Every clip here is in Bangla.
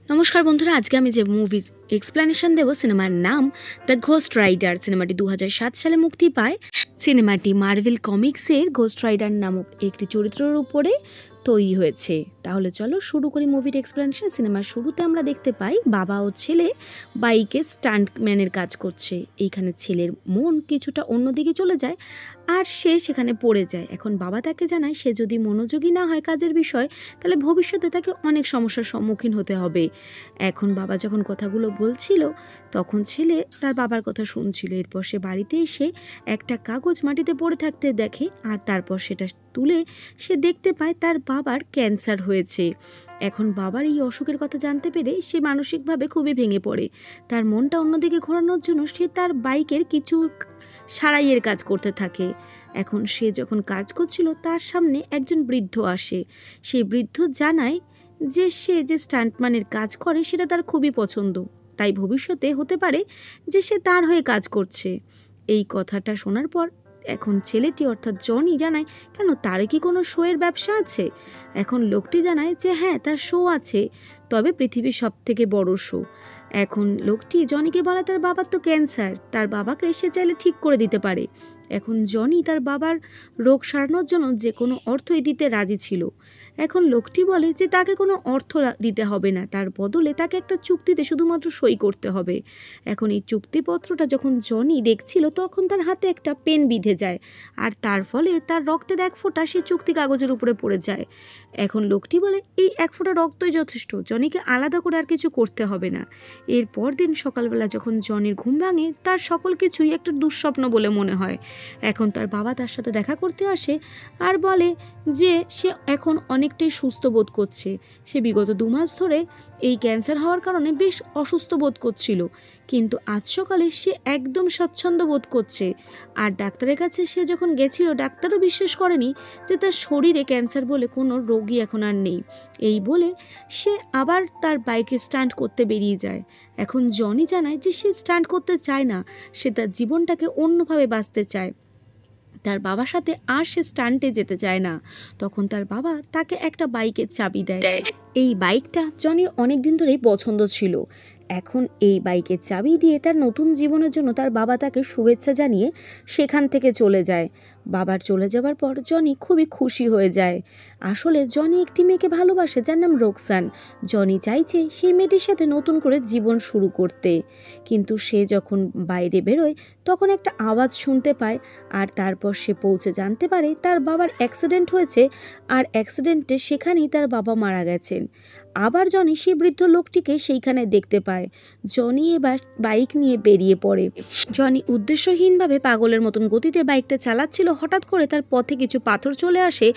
নমস্কার বন্ধুরা, আজকে আমি যে মুভির এক্সপ্লেনেশন দেব সিনেমার নাম দ্য ঘোস্ট রাইডার। সিনেমাটি 2007 সালে মুক্তি পায়। সিনেমাটি মার্ভেল কমিক্সের ঘোস্ট রাইডার নামক একটি চরিত্রের উপরে তৈরি হয়েছে। তাহলে চলো শুরু করি মুভির এক্সপ্লেনেশন। সিনেমার শুরুতে আমরা দেখতে পাই বাবা ও ছেলে বাইকে স্টান্টম্যানের কাজ করছে। এইখানে ছেলের মন কিছুটা অন্যদিকে চলে যায় আর সে সেখানে পড়ে যায়। এখন বাবা তাকে জানায় সে যদি মনোযোগী না হয় কাজের বিষয়, তাহলে ভবিষ্যতে তাকে অনেক সমস্যার সম্মুখীন হতে হবে। এখন বাবা যখন কথাগুলো বলছিল তখন ছেলে তার বাবার কথা শুনছিল। এরপর সে বাড়িতে এসে একটা কাগজ মাটিতে পড়ে থাকতে দেখে আর তারপর সেটা তুলে সে দেখতে পায় তার বাবার ক্যান্সার হয়েছে। এখন বাবার এই অসুখের কথা জানতে পেরে সে মানসিকভাবে খুবই ভেঙে পড়ে। তার মনটা অন্যদিকে ঘোরানোর জন্য সে তার বাইকের কিছু সারাইয়ের কাজ করতে থাকে। এখন সে যখন কাজ করছিল তার সামনে একজন বৃদ্ধ আসে। সেই বৃদ্ধ জানায় যে সে যে স্টান্টম্যানের কাজ করে সেটা তার খুবই পছন্দ, তাই ভবিষ্যতে হতে পারে যে সে তার হয়ে কাজ করছে। এই কথাটা শোনার পর এখন ছেলেটি অর্থাৎ জনি জানায় কেন তার কি কোনো শোয়ের ব্যবসা আছে। এখন লোকটি জানায় যে হ্যাঁ, তার শো আছে, তবে পৃথিবীর সব থেকে বড় শো। এখন লোকটি জনিকে বলে তার বাবার তো ক্যান্সার, তার বাবাকে সে চাইলে ঠিক করে দিতে পারে। এখন জনি তার বাবার রোগ সারানোর জন্য যে কোনো অর্থই দিতে রাজি ছিল। এখন লোকটি বলে যে তাকে কোনো অর্থ দিতে হবে না, তার বদলে তাকে একটা চুক্তিতে শুধুমাত্র সই করতে হবে। এখন এই চুক্তিপত্রটা যখন জনি দেখছিল তখন তার হাতে একটা পেন বিঁধে যায় আর তার ফলে তার রক্তের এক ফোঁটা সেই চুক্তি কাগজের উপরে পড়ে যায়। এখন লোকটি বলে এই এক ফোঁটা রক্তই যথেষ্ট, জনিকে আলাদা করে আর কিছু করতে হবে না। এরপর দিন সকালবেলা যখন জনির ঘুম ভাঙে তার সকল কিছুই একটা দুঃস্বপ্ন বলে মনে হয়। এখন তার বাবা তার সাথে দেখা করতে আসে আর বলে যে সে এখন অনেকটাই সুস্থ বোধ করছে। সে বিগত 2 মাস ধরে এই ক্যান্সার হওয়ার কারণে বেশ অসুস্থ বোধ করছিল, কিন্তু আজ সকালে সে একদম স্বচ্ছন্দ বোধ করছে। আর ডাক্তারের কাছে সে যখন গেছিল ডাক্তারও বিশ্বাস করেনি যে তার শরীরে ক্যান্সার বলে কোনো রোগী এখন আর নেই। এই বলে সে আবার তার বাইকে স্টান্ট করতে বেরিয়ে যায়। এখন জনি জানায় যে সে স্টান্ট করতে চায় না, সে তার জীবনটাকে অন্যভাবে বাঁচতে চায়। তার বাবার সাথে আর সে স্টান্টে যেতে চায় না। তখন তার বাবা তাকে একটা বাইকের চাবি দেয়। এই বাইকটা জনির অনেক দিন ধরেই পছন্দ ছিল। এখন এই বাইকের চাবি দিয়ে তার নতুন জীবনের জন্য তার বাবা তাকে শুভেচ্ছা জানিয়ে সেখান থেকে চলে যায়। বাবার চলে যাওয়ার পর জনি খুবই খুশি হয়ে যায়। আসলে জনি একটি মেয়েকে ভালোবাসে যার নাম রোকসান। জনি চাইছে সেই মেয়েটির সাথে নতুন করে জীবন শুরু করতে, কিন্তু সে যখন বাইরে বেরোয় তখন একটা আওয়াজ শুনতে পায় আর তারপর সে পৌঁছে জানতে পারে তার বাবার অ্যাক্সিডেন্ট হয়েছে আর অ্যাক্সিডেন্টে সেখানেই তার বাবা মারা গেছেন। আবার জনি সেই বৃদ্ধ লোকটিকে সেইখানে দেখতে পায়। জনি এবার বাইক নিয়ে বেরিয়ে পড়ে। জনি উদ্দেশ্যহীনভাবে পাগলের মতন গতিতে বাইকটা চালাচ্ছিল, হঠাৎ করে তার পথে কিছু পাথর চলে আসে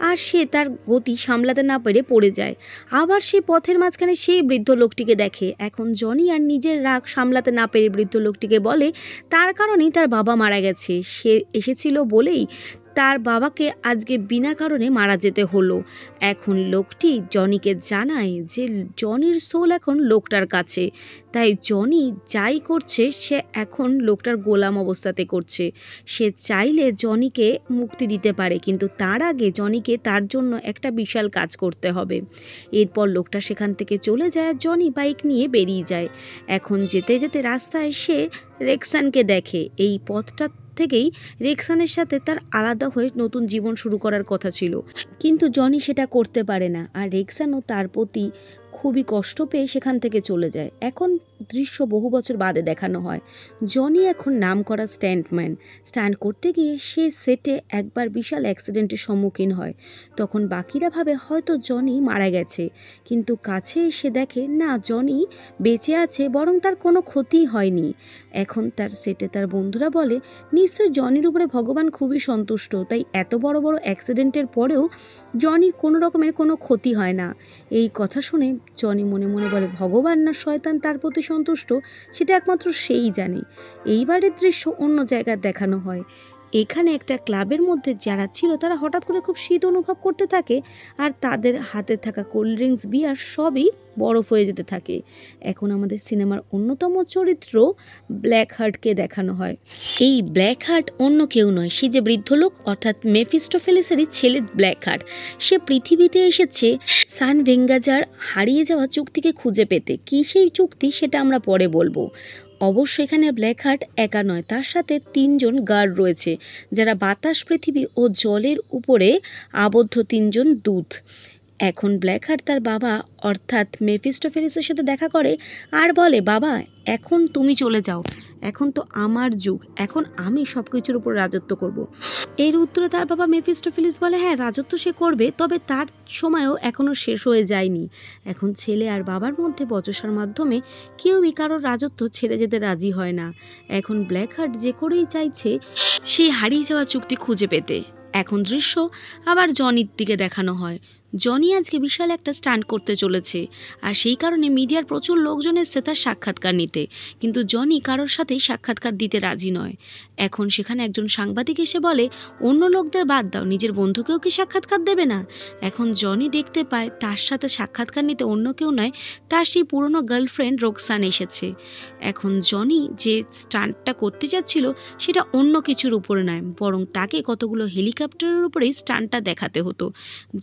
আর সে তার গতি সামলাতে না পেরে পড়ে যায়। আবার সে পথের মাঝখানে সেই বৃদ্ধ লোকটিকে দেখে। এখন জনি আর নিজের রাগ সামলাতে না পেরে বৃদ্ধ লোকটিকে বলে তার কারণেই তার বাবা মারা গেছে, সে এসেছিল বলেই তার বাবাকে আজকে বিনা কারণে মারা যেতে হলো। এখন লোকটি জনিকে জানায় যে জনির সোল এখন লোকটার কাছে, তাই জনি যাই করছে সে এখন লোকটার গোলাম অবস্থাতে করছে। সে চাইলে জনিকে মুক্তি দিতে পারে, কিন্তু তার আগে জনিকে তার জন্য একটা বিশাল কাজ করতে হবে। এরপর লোকটা সেখান থেকে চলে যায় আর জনি বাইক নিয়ে বেরিয়ে যায়। এখন যেতে যেতে রাস্তায় সে রেক্সানকে দেখে। এই পথটা থেকেই রেক্সানের সাথে তার আলাদা হয়ে নতুন জীবন শুরু করার কথা ছিল, কিন্তু জনি সেটা করতে পারে না আর রেক্সানও তার প্রতি খুবই কষ্ট পেয়ে সেখান থেকে চলে যায়। এখন দৃশ্য বহু বছর বাদে দেখানো হয়। জনি এখন নামকরা স্টান্টম্যান। স্টান্ট করতে গিয়ে সে সেটে একবার বিশাল অ্যাক্সিডেন্টের সম্মুখীন হয়। তখন বাকিরা ভাবে হয়তো জনি মারা গেছে, কিন্তু কাছে এসে দেখে না, জনি বেঁচে আছে, বরং তার কোনো ক্ষতি হয়নি। এখন তার সেটে তার বন্ধুরা বলে নিশ্চয়ই জনির উপরে ভগবান খুবই সন্তুষ্ট, তাই এত বড় বড় অ্যাক্সিডেন্টের পরেও জনির কোনো রকমের কোনো ক্ষতি হয় না। এই কথা শুনে জনি মনে মনে বলে ভগবান না শয়তান তার প্রতি সন্তুষ্ট সেটা একমাত্র সেই জানে। এইবারের দৃশ্য অন্য জায়গায় দেখানো হয়। এখানে একটা ক্লাবের মধ্যে যারা ছিল তারা হঠাৎ করে খুব শীত অনুভব করতে থাকে আর তাদের হাতে থাকা কোল্ড ড্রিঙ্কস বিয়ার সবই বরফ হয়ে যেতে থাকে। এখন আমাদের সিনেমার অন্যতম চরিত্র ব্ল্যাক হার্টকে দেখানো হয়। এই ব্ল্যাক হার্ট অন্য কেউ নয়, সে যে বৃদ্ধ লোক অর্থাৎ মেফিস্টোফেলিসেরই ছেলে ব্ল্যাক হার্ট। সে পৃথিবীতে এসেছে সান ভেঙ্গাজার হারিয়ে যাওয়া চুক্তিকে খুঁজে পেতে। কী সেই চুক্তি সেটা আমরা পরে বলবো। অবশ্য এখানে ব্ল্যাক হার্ট একা নয়, তার সাথে 3 জন গার্ড রয়েছে যারা বাতাস, পৃথিবী ও জলের উপরে আবদ্ধ 3 জন দূত। এখন ব্ল্যাক হার্ট তার বাবা অর্থাৎ মেফিস্টোফেলিসের সাথে দেখা করে আর বলে, বাবা এখন তুমি চলে যাও, এখন তো আমার যুগ, এখন আমি সব কিছুর উপর রাজত্ব করব। এর উত্তরে তার বাবা মেফিস্টোফেলিস বলে, হ্যাঁ রাজত্ব সে করবে, তবে তার সময়ও এখনও শেষ হয়ে যায়নি। এখন ছেলে আর বাবার মধ্যে বচসার মাধ্যমে কেউই কারোর রাজত্ব ছেড়ে যেতে রাজি হয় না। এখন ব্ল্যাক হার্ট যে করেই চাইছে সেই হারিয়ে যাওয়া চুক্তি খুঁজে পেতে। এখন দৃশ্য আবার জনির দিকে দেখানো হয়। জনি আজকে বিশাল একটা স্টান্ট করতে চলেছে আর সেই কারণে মিডিয়ার প্রচুর লোকজন এসেছে তার সাক্ষাৎকার নিতে, কিন্তু জনি কারোর সাথেই সাক্ষাৎকার দিতে রাজি নয়। এখন সেখানে একজন সাংবাদিক এসে বলে, অন্য লোকদের বাদ দাও, নিজের বন্ধুকেও কি সাক্ষাৎকার দেবে না? এখন জনি দেখতে পায় তার সাথে সাক্ষাৎকার নিতে অন্য কেউ নয়, তার সেই পুরনো গার্লফ্রেন্ড রোকসান এসেছে। এখন জনি যে স্টান্টটা করতে যাচ্ছিল সেটা অন্য কিছুর উপরে নয়, বরং তাকে কতগুলো হেলিকপ্টারের উপরেই স্টান্টটা দেখাতে হতো।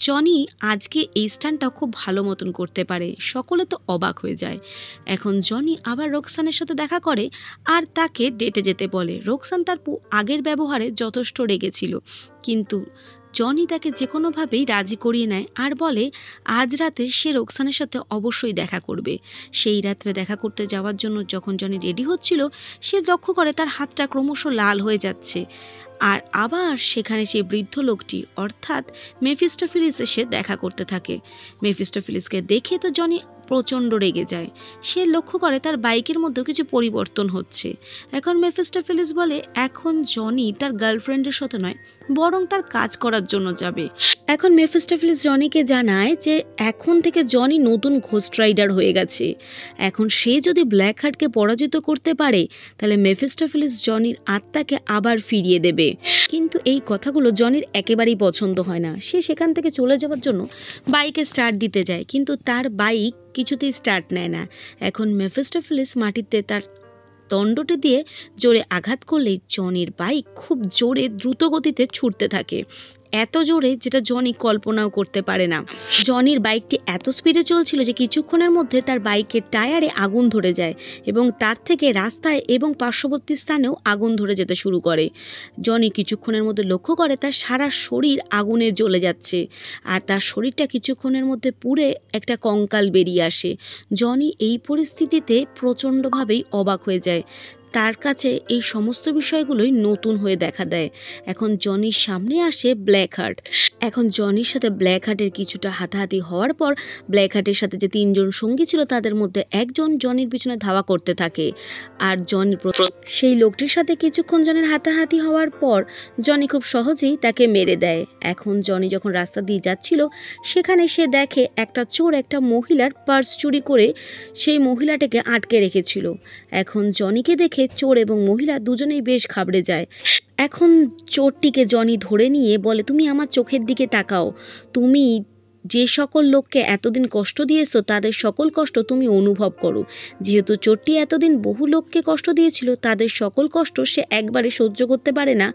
জনি আজকে এই স্টান্টটা খুব ভালো মতন করতে পারে, সকলে তো অবাক হয়ে যায়। এখন জনি আবার রোকসানের সাথে দেখা করে আর তাকে ডেটে যেতে বলে। রোকসান তার আগের ব্যবহারে যথেষ্ট রেগেছিল, কিন্তু জনি তাকে যে কোনোভাবেই রাজি করিয়ে নেয় আর বলে আজ রাতে সে রোকসানের সাথে অবশ্যই দেখা করবে। সেই রাত্রে দেখা করতে যাওয়ার জন্য যখন জনি রেডি হচ্ছিল, সে লক্ষ্য করে তার হাতটা ক্রমশ লাল হয়ে যাচ্ছে। আর আবার সেখানে সেই বৃদ্ধ লোকটি অর্থাৎ মেফিস্টোফেলিস এসে দেখা করতে থাকে। মেফিস্টোফেলিসকে দেখে তো জনি প্রচণ্ড রেগে যায়। সে লক্ষ্য করে তার বাইকের মধ্যে কিছু পরিবর্তন হচ্ছে। এখন মেফিস্টোফেলিস বলে এখন জনি তার গার্লফ্রেন্ডের সাথে নয়, বরং তার কাজ করার জন্য যাবে। এখন মেফিস্টোফেলিস জনিকে জানায় যে এখন থেকে জনি নতুন ঘোস্ট রাইডার হয়ে গেছে। এখন সে যদি ব্ল্যাক হার্টকে পরাজিত করতে পারে তাহলে মেফিস্টোফেলিস জনির আত্মাকে আবার ফিরিয়ে দেবে। কিন্তু এই কথাগুলো জনির একেবারেই পছন্দ হয় না। সে সেখান থেকে চলে যাওয়ার জন্য বাইকে স্টার্ট দিতে যায়, কিন্তু তার বাইক কিছুতেই স্টার্ট নেয় না। এখন মেফিস্টোফেলিস মাটিতে তার দণ্ডটি দিয়ে জোরে আঘাত করলেই জনির বাইক খুব জোরে দ্রুত গতিতে ছুটতে থাকে, এত জোরে যেটা জনি কল্পনাও করতে পারে না। জনির বাইকটি এত স্পিডে চলছিল যে কিছুক্ষণের মধ্যে তার বাইকের টায়ারে আগুন ধরে যায় এবং তার থেকে রাস্তায় এবং পার্শ্ববর্তী স্থানেও আগুন ধরে যেতে শুরু করে। জনি কিছুক্ষণের মধ্যে লক্ষ্য করে তার সারা শরীর আগুনে জ্বলে যাচ্ছে আর তার শরীরটা কিছুক্ষণের মধ্যে পুড়ে একটা কঙ্কাল বেরিয়ে আসে। জনি এই পরিস্থিতিতে প্রচণ্ডভাবেই অবাক হয়ে যায়। তার কাছে এই সমস্ত বিষয়গুলোই নতুন হয়ে দেখা দেয়। এখন জনির সামনে আসে ব্ল্যাক হার্ট। এখন জনির সাথে ব্ল্যাক হার্টের কিছুটা হাতাহাতি হওয়ার পর ব্ল্যাক হার্টের সাথে যে 3 জন সঙ্গী ছিল তাদের মধ্যে একজন জনির পিছনে ধাওয়া করতে থাকে আর জনি সেই লোকটির সাথে কিছুক্ষণ জনের হাতাহাতি হওয়ার পর জনি খুব সহজেই তাকে মেরে দেয়। এখন জনি যখন রাস্তা দিয়ে যাচ্ছিল সেখানে সে দেখে একটা চোর একটা মহিলার পার্স চুরি করে সেই মহিলাটাকে আটকে রেখেছিল। এখন জনিকে দেখে চোর এবং মহিলা দুজনেই বেশ ঘাবড়ে যায়। এখন চোরটিকে জনি ধরে নিয়ে বলে, তুমি আমার চোখের দিকে তাকাও, তুমি যে সকল লোককে এতদিন কষ্ট দিয়েছো তাদের সকল কষ্ট তুমি অনুভব করো। যেহেতু চোরটি এতদিন বহু লোককে কষ্ট দিয়েছিল, তাদের সকল কষ্ট সে একবারে সহ্য করতে পারে না,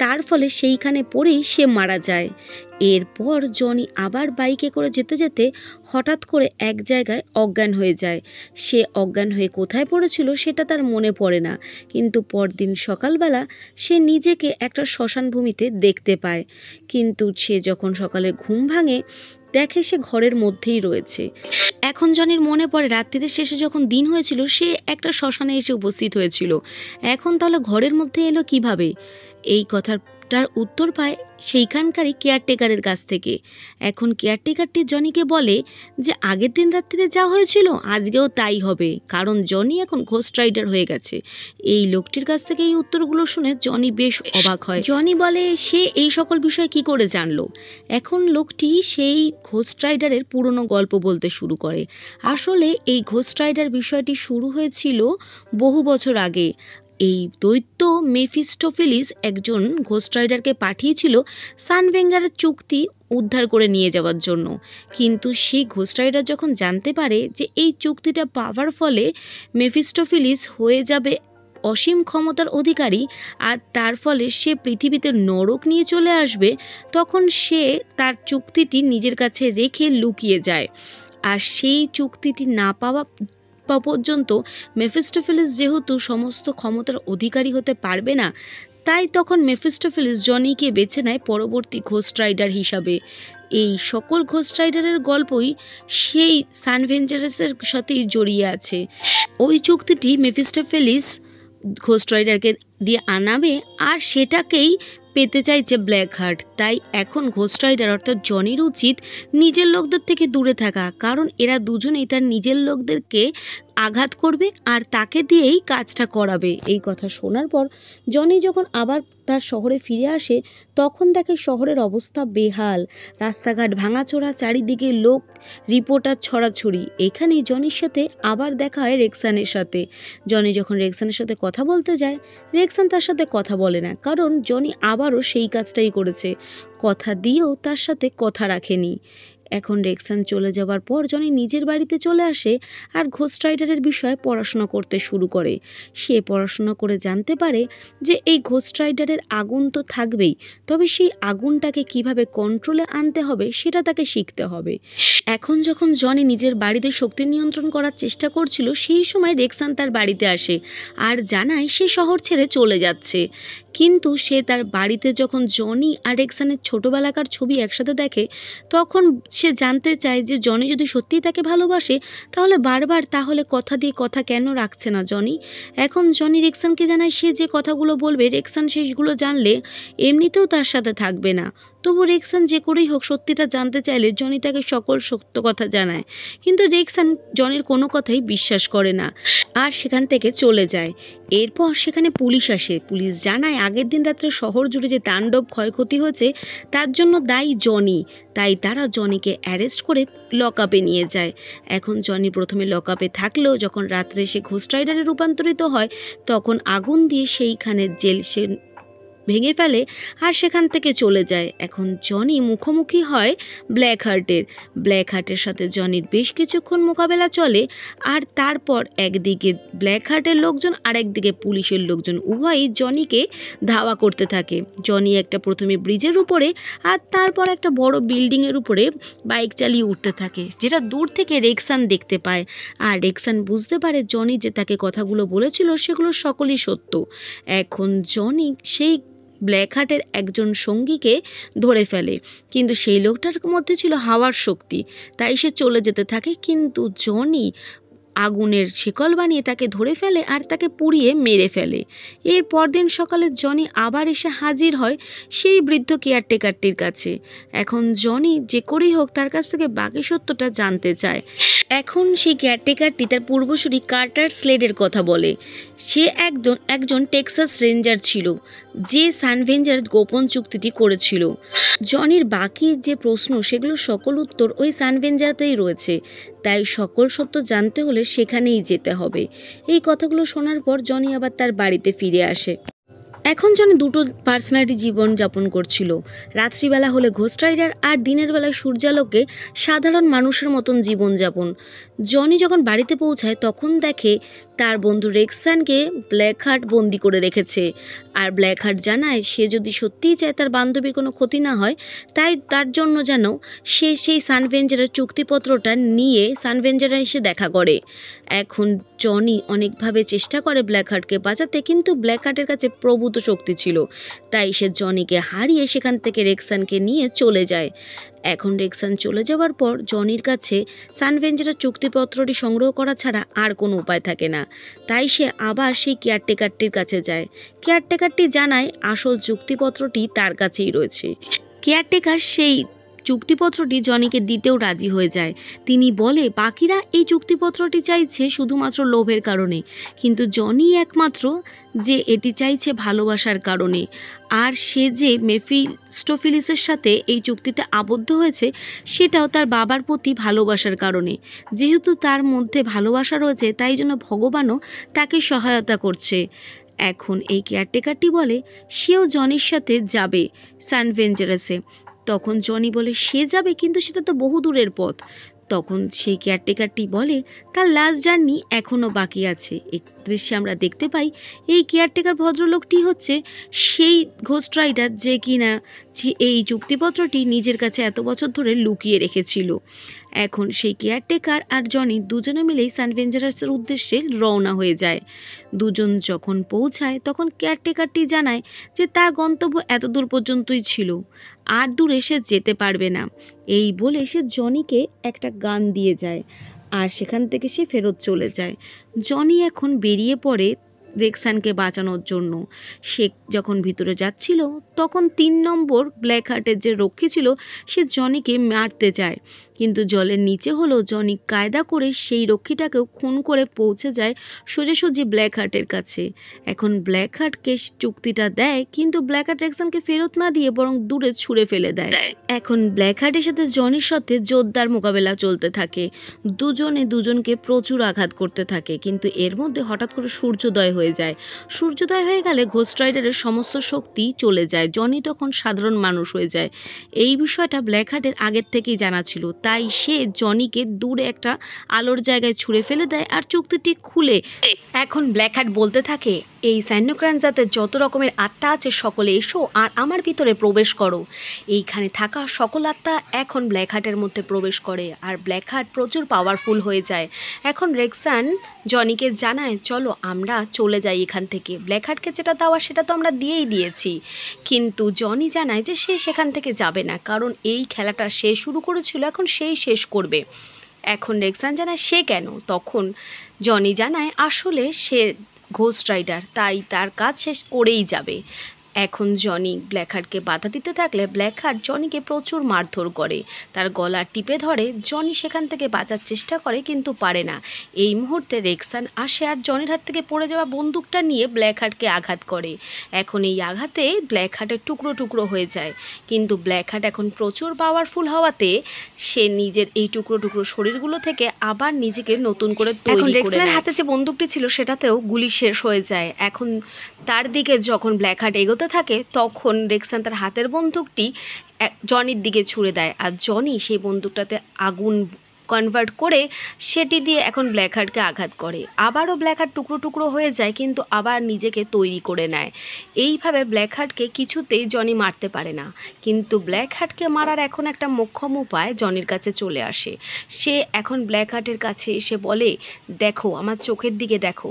তার ফলে সেইখানে পড়েই সে মারা যায়। এরপর জনি আবার বাইকে করে যেতে যেতে হঠাৎ করে এক জায়গায় অজ্ঞান হয়ে যায়। সে অজ্ঞান হয়ে কোথায় পড়েছিল সেটা তার মনে পড়ে না, কিন্তু পরদিন সকালবেলা সে নিজেকে একটা শ্মশান ভূমিতে দেখতে পায়। কিন্তু সে যখন সকালে ঘুম ভাঙে দেখে সে ঘরের মধ্যেই রয়েছে। এখন জনির মনে পড়ে রাত্রিতে শেষে যখন দিন হয়েছিল সে একটা শ্মশানে এসে উপস্থিত হয়েছিল, এখন তাহলে ঘরের মধ্যে এলো কিভাবে? এই কথাটার উত্তর পায় সেইখানকারই কেয়ারটেকারের কাছ থেকে। এখন কেয়ারটেকারটি জনিকে বলে যে আগের দিন রাত্রিতে যা হয়েছিল আজকেও তাই হবে, কারণ জনি এখন ঘোস্ট রাইডার হয়ে গেছে। এই লোকটির কাছ থেকে এই উত্তরগুলো শুনে জনি বেশ অবাক হয়। জনি বলে সে এই সকল বিষয় কি করে জানলো। এখন লোকটি সেই ঘোস্ট রাইডারের পুরনো গল্প বলতে শুরু করে। আসলে এই ঘোস্ট রাইডার বিষয়টি শুরু হয়েছিল বহু বছর আগে। এই দৈত্য মেফিস্টোফেলিস একজন ঘোস্ট রাইডারকে পাঠিয়েছিল সানভেঙ্গারের চুক্তি উদ্ধার করে নিয়ে যাওয়ার জন্য। কিন্তু সেই ঘোস্ট রাইডার যখন জানতে পারে যে এই চুক্তিটা পাওয়ার ফলে মেফিস্টোফেলিস হয়ে যাবে অসীম ক্ষমতার অধিকারী আর তার ফলে সে পৃথিবীতে নরক নিয়ে চলে আসবে, তখন সে তার চুক্তিটি নিজের কাছে রেখে লুকিয়ে যায়। আর সেই চুক্তিটি না পাওয়া পর্যন্ত মেফিস্টোফেলিস যেহেতু সমস্ত ক্ষমতার অধিকারী হতে পারবে না, তাই তখন মেফিস্টোফেলিস জনিকে বেছে নেয় পরবর্তী ঘোস্ট রাইডার হিসাবে। এই সকল ঘোস্ট রাইডারের গল্পই সেই সানভেঞ্জারাসের সাথেই জড়িয়ে আছে। ওই চুক্তিটি মেফিস্টোফেলিস ঘোস্ট রাইডারকে দিয়ে আনাবে আর সেটাকেই পেতে চাইছে ব্ল্যাক হার্ট। তাই এখন ঘোস্ট রাইডার অর্থাৎ জনির উচিত নিজের লোকদের থেকে দূরে থাকা, কারণ এরা দুজনেই তার নিজের লোকদেরকে আঘাত করবে আর তাকে দিয়েই কাজটা করাবে। এই কথা শোনার পর জনি যখন আবার তার শহরে ফিরে আসে তখন দেখে শহরের অবস্থা বেহাল, রাস্তাঘাট ভাঙাচোরা, চারিদিকে লোক রিপোর্টার ছড়াছড়ি। এখানেই জনির সাথে আবার দেখা হয় রেক্সানের সাথে। জনি যখন রেক্সানের সাথে কথা বলতে যায়, রেক্সান তার সাথে কথা বলে না, কারণ জনি আবারও সেই কাজটাই করেছে, কথা দিয়েও তার সাথে কথা রাখেনি। এখন রেক্সান চলে যাওয়ার পর জনি নিজের বাড়িতে চলে আসে আর ঘোস্ট রাইডারের বিষয়ে পড়াশোনা করতে শুরু করে। সে পড়াশোনা করে জানতে পারে যে এই ঘোস্ট রাইডারের আগুন তো থাকবেই, তবে সেই আগুনটাকে কিভাবে কন্ট্রোলে আনতে হবে সেটা তাকে শিখতে হবে। এখন যখন জনি নিজের বাড়িতে শক্তি নিয়ন্ত্রণ করার চেষ্টা করছিল, সেই সময় রেক্সান তার বাড়িতে আসে আর জানায় সে শহর ছেড়ে চলে যাচ্ছে। কিন্তু সে তার বাড়িতে যখন জনি আর রেক্সানের ছোটোবেলাকার ছবি একসাথে দেখে, তখন সে জানতে চায় যে জনি যদি সত্যিই তাকে ভালোবাসে তাহলে বারবার তাহলে কথা দিয়ে কথা কেন রাখছে না জনি। এখন জনি রেক্সানকে জানায় সে যে কথাগুলো বলবে রেক্সান সেগুলো জানলে এমনিতেও তার সাথে থাকবে না। তবু রেক্সান যে করেই হোক সত্যিটা জানতে চাইলে জনি তাকে সকল সত্য কথা জানায়, কিন্তু রেক্সান জনির কোনো কথাই বিশ্বাস করে না আর সেখান থেকে চলে যায়। এরপর সেখানে পুলিশ আসে। পুলিশ জানায় আগের দিন রাত্রে শহর জুড়ে যে তাণ্ডব ক্ষয়ক্ষতি হয়েছে তার জন্য দায়ী জনি, তাই তারা জনিকে অ্যারেস্ট করে লকআপে নিয়ে যায়। এখন জনি প্রথমে লকআপে থাকলেও যখন রাত্রে সে ঘোস্ট রাইডারে রূপান্তরিত হয় তখন আগুন দিয়ে সেইখানের জেল সে ভেঙে ফেলে আর সেখান থেকে চলে যায়। এখন জনি মুখোমুখি হয় ব্ল্যাক হার্টের সাথে জনির বেশ কিছুক্ষণ মোকাবেলা চলে আর তারপর একদিকে ব্ল্যাক হার্টের লোকজন আর একদিকে পুলিশের লোকজন উভয়ই জনিকে ধাওয়া করতে থাকে। জনি একটা প্রথমে ব্রিজের উপরে আর তারপর একটা বড় বিল্ডিংয়ের উপরে বাইক চালিয়ে উঠতে থাকে, যেটা দূর থেকে রেক্সান দেখতে পায়। আর রেক্সান বুঝতে পারে জনি যে তাকে কথাগুলো বলেছিল সেগুলো সকলই সত্য। এখন জনি সেই ব্ল্যাক হার্টের একজন সঙ্গীকে ধরে ফেলে, কিন্তু সেই লোকটার মধ্যে ছিল হাওয়ার শক্তি, তাই সে চলে যেতে থাকে। কিন্তু জনি আগুনের শিকল বানিয়ে তাকে ধরে ফেলে আর তাকে পুড়িয়ে মেরে ফেলে। এর পরদিন সকালে জনি আবার এসে হাজির হয় সেই বৃদ্ধ কেয়ারটেকারটির কাছে। এখন জনি যে করেই হোক তার কাছ থেকে বাকি সত্যটা জানতে চায়। এখন সেই কেয়ারটেকারটি তার পূর্বসূরি কার্টার স্লেডের কথা বলে। সে একজন টেক্সাস রেঞ্জার ছিল যে সানভেঞ্জার গোপন চুক্তিটি করেছিল। জনির বাকি যে প্রশ্ন সেগুলোর সকল উত্তর ওই সানভেঞ্জারতেই রয়েছে, তাই সকল সত্য জানতে হলে সেখানেই যেতে হবে। এই কথাগুলো শোনার পর জনি আবার তার বাড়িতে ফিরে আসে। এখন জনি দুটো পার্সোনালিটি জীবন যাপন করছিল। রাত্রিবেলা হলে ঘোস্ট রাইডার আর দিনের বেলায় সূর্যালোকে সাধারণ মানুষের মতন জীবনযাপন। জনি যখন বাড়িতে পৌঁছায় তখন দেখে তার বন্ধু রেক্সানকে ব্ল্যাক হার্ট বন্দি করে রেখেছে। আর ব্ল্যাক হার্ট জানায় সে যদি সত্যিই চায় তার বান্ধবীর কোনো ক্ষতি না হয়, তাই তার জন্য যেন সে সেই সানভেঞ্জারের চুক্তিপত্রটা নিয়ে সানভেঞ্জারে এসে দেখা করে। এখন জনি অনেকভাবে চেষ্টা করে ব্ল্যাক হার্টকে বাঁচাতে, কিন্তু ব্ল্যাক হার্টের কাছে প্রভূত শক্তি ছিল, তাই সে জনিকে হারিয়ে সেখান থেকে রেক্সানকে নিয়ে চলে যায়। এখন রেক্সান চলে যাওয়ার পর জনির কাছে সানভেঞ্জারের চুক্তিপত্রটি সংগ্রহ করা ছাড়া আর কোনো উপায় থাকে না, তাই সে আবার সেই কেয়ারটেকারটির কাছে যায়। কেয়ারটেকারটি জানায় আসল চুক্তিপত্রটি তার কাছেই রয়েছে। কেয়ারটেকার সেই চুক্তিপত্রটি জনিকে দিতেও রাজি হয়ে যায়। তিনি বলে বাকিরা এই চুক্তিপত্রটি চাইছে শুধুমাত্র লোভের কারণে, কিন্তু জনি একমাত্র যে এটি চাইছে ভালোবাসার কারণে। আর সে যে মেফিস্টোফেলিসের সাথে এই চুক্তিতে আবদ্ধ হয়েছে সেটাও তার বাবার প্রতি ভালোবাসার কারণে। যেহেতু তার মধ্যে ভালোবাসা রয়েছে তাই জন্য ভগবানও তাকে সহায়তা করছে। এখন এই কেয়ারটেকারটি বলে সেও জনির সাথে যাবে সানভেঞ্জারাসে। তখন জনি বলে সে যাবে, কিন্তু সেটা তো বহু দূরের পথ। তখন সেই কেয়ারটেকারটি বলে তার লাস্ট জার্নি এখনও বাকি আছে। এক দৃশ্যে আমরা দেখতে পাই এই কেয়ারটেকার ভদ্রলোকটি হচ্ছে সেই ঘোস্ট রাইডার যে কিনা এই চুক্তিপত্রটি নিজের কাছে এত বছর ধরে লুকিয়ে রেখেছিল। এখন সেই কেয়ারটেকার আর জনি দুজনে মিলেই সানভেঞ্জারাসের উদ্দেশ্যে রওনা হয়ে যায়। দুজন যখন পৌঁছায় তখন কেয়ারটেকারটি জানায় যে তার গন্তব্য এত দূর পর্যন্তই ছিল, আর দূরে সে যেতে পারবে না। এই বলে সে জনিকে একটা গান দিয়ে যায় আর সেখান থেকে সে ফেরত চলে যায়। জনি এখন বেরিয়ে পড়ে রেক্সানকে বাঁচানোর জন্য। সে যখন ভিতরে যাচ্ছিল তখন 3 নম্বর ব্ল্যাক হার্টের যে রক্ষী ছিল সে জনিকে মারতে যায়, কিন্তু জলের নিচে হলো জনি কায়দা করে সেই রক্ষীটাকেও খুন করে পৌঁছে যায় সোজাসুজি ব্ল্যাক হার্টের কাছে। এখন ব্ল্যাক হার্টকে চুক্তিটা দেয়, কিন্তু ব্ল্যাক হার্ট রেক্সানকে ফেরত না দিয়ে বরং দূরে ছুঁড়ে ফেলে দেয়। এখন ব্ল্যাক হার্টের সাথে জনির সাথে জোরদার মোকাবেলা চলতে থাকে। দুজনে দুজনকে প্রচুর আঘাত করতে থাকে, কিন্তু এর মধ্যে হঠাৎ করে সূর্যোদয় হয়ে যায়। সূর্যোদয় হয়ে গেলে ঘোস্ট রাইডারের সমস্ত শক্তি চলে যায়। জনি তখন সাধারণ মানুষ হয়ে যায়। এই বিষয়টা ব্ল্যাক হার্টের আগের থেকেই জানা ছিল, তাই সে জনিকে দূরে একটা আলোর জায়গায় ছুঁড়ে ফেলে দেয় আর চুক্তিটি খুলে। এখন ব্ল্যাক হার্ট বলতে থাকে এই সাইনোক্রানজাতে যত রকমের আত্মা আছে সকলে এসো আর আমার ভিতরে প্রবেশ করো। এইখানে থাকা সকল আত্মা এখন ব্ল্যাক হার্টের মধ্যে প্রবেশ করে আর ব্ল্যাক হার্ট প্রচুর পাওয়ারফুল হয়ে যায়। এখন রেক্সান জনিকে জানায় চলো আমরা চলে যাই এখান থেকে। ব্ল্যাক হার্টকে যেটা দেওয়া সেটা তো আমরা দিয়েই দিয়েছি, কিন্তু জনি জানায় যে সে সেখান থেকে যাবে না, কারণ এই খেলাটা সে শুরু করেছিল, এখন সেই শেষ করবে। এখন রেক্সান জানায় সে কেন? তখন জনি জানায় আসলে সে ঘোস্ট রাইডার, তাই তার কাজ শেষ করেই যাবে। এখন জনি ব্ল্যাক হার্টকে বাধা দিতে থাকলে ব্ল্যাক হার্ট জনিকে প্রচুর মারধর করে, তার গলা টিপে ধরে। জনি সেখান থেকে বাঁচার চেষ্টা করে কিন্তু পারে না। এই মুহূর্তে রেক্সান আসে আর জনির হাত থেকে পড়ে যাওয়া বন্দুকটা নিয়ে ব্ল্যাক হার্টকে আঘাত করে। এখন এই আঘাতে ব্ল্যাক হার্টের টুকরো টুকরো হয়ে যায়, কিন্তু ব্ল্যাক হার্ট এখন প্রচুর পাওয়ারফুল হওয়াতে সে নিজের এই টুকরো টুকরো শরীরগুলো থেকে আবার নিজেকে নতুন করে তৈরি করে। রেক্সানের হাতে যে বন্দুকটি ছিল সেটাতেও গুলি শেষ হয়ে যায়। এখন তার দিকে যখন ব্ল্যাক হার্ট এগোতে থাকে তখন রেক্সান তার হাতের বন্দুকটি জনির দিকে ছুঁড়ে দেয় আর জনি সেই বন্দুকটাতে আগুন কনভার্ট করে সেটি দিয়ে এখন ব্ল্যাক হার্টকে আঘাত করে। আবারও ব্ল্যাক হার্ট টুকরো টুকরো হয়ে যায়, কিন্তু আবার নিজেকে তৈরি করে নেয়। এইভাবে ব্ল্যাক হার্টকে কিছুতেই জনি মারতে পারে না, কিন্তু ব্ল্যাক হার্টকে মারার এখন একটা মোক্ষম উপায় জনির কাছে চলে আসে। সে এখন ব্ল্যাক হার্টের কাছে এসে বলে দেখো আমার চোখের দিকে দেখো,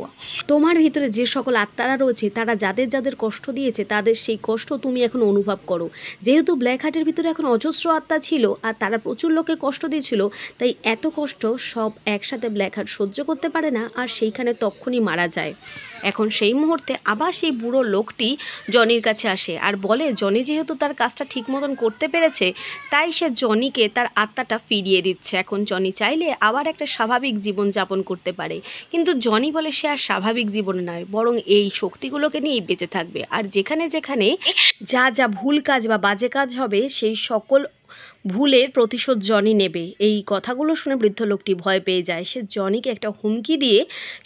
তোমার ভিতরে যে সকল আত্মারা রয়েছে তারা যাদের যাদের কষ্ট দিয়েছে তাদের সেই কষ্ট তুমি এখন অনুভব করো। যেহেতু ব্ল্যাক হার্টের ভিতরে এখন অজস্র আত্মা ছিল আর তারা প্রচুর লোকে কষ্ট দিয়েছিল, তাই এত কষ্ট সব একসাথে ব্ল্যাক হার্ট সহ্য করতে পারে না আর সেইখানে তখনই মারা যায়। এখন সেই মুহূর্তে আবার সেই বুড়ো লোকটি জনির কাছে আসে আর বলে জনি যেহেতু তার কাজটা ঠিক মতন করতে পেরেছে তাই সে জনিকে তার আত্মাটা ফিরিয়ে দিচ্ছে। এখন জনি চাইলে আবার একটা স্বাভাবিক জীবন যাপন করতে পারে, কিন্তু জনি বলে সে আর স্বাভাবিক জীবনে নয়, বরং এই শক্তিগুলোকে নিয়েই বেঁচে থাকবে। আর যেখানে যেখানে যা যা ভুল কাজ বা বাজে কাজ হবে সেই সকল ভুলের প্রতিশোধ জনি নেবে। এই কথাগুলো শুনে বৃদ্ধ লোকটি ভয় পেয়ে যায়। সে জনিকে একটা হুমকি দিয়ে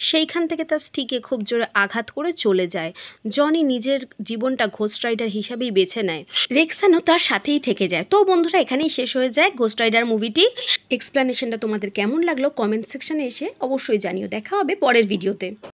সেইখান থেকে তার স্টিকে খুব জোরে আঘাত করে চলে যায়। জনি নিজের জীবনটা ঘোস্ট রাইডার হিসাবেই বেছে নেয়। রেক্সানও তার সাথেই থেকে যায়। তো বন্ধুরা এখানেই শেষ হয়ে যায় ঘোস্ট রাইডার মুভিটি। এক্সপ্লেনেশনটা তোমাদের কেমন লাগলো কমেন্ট সেকশনে এসে অবশ্যই জানিও। দেখা হবে পরের ভিডিওতে।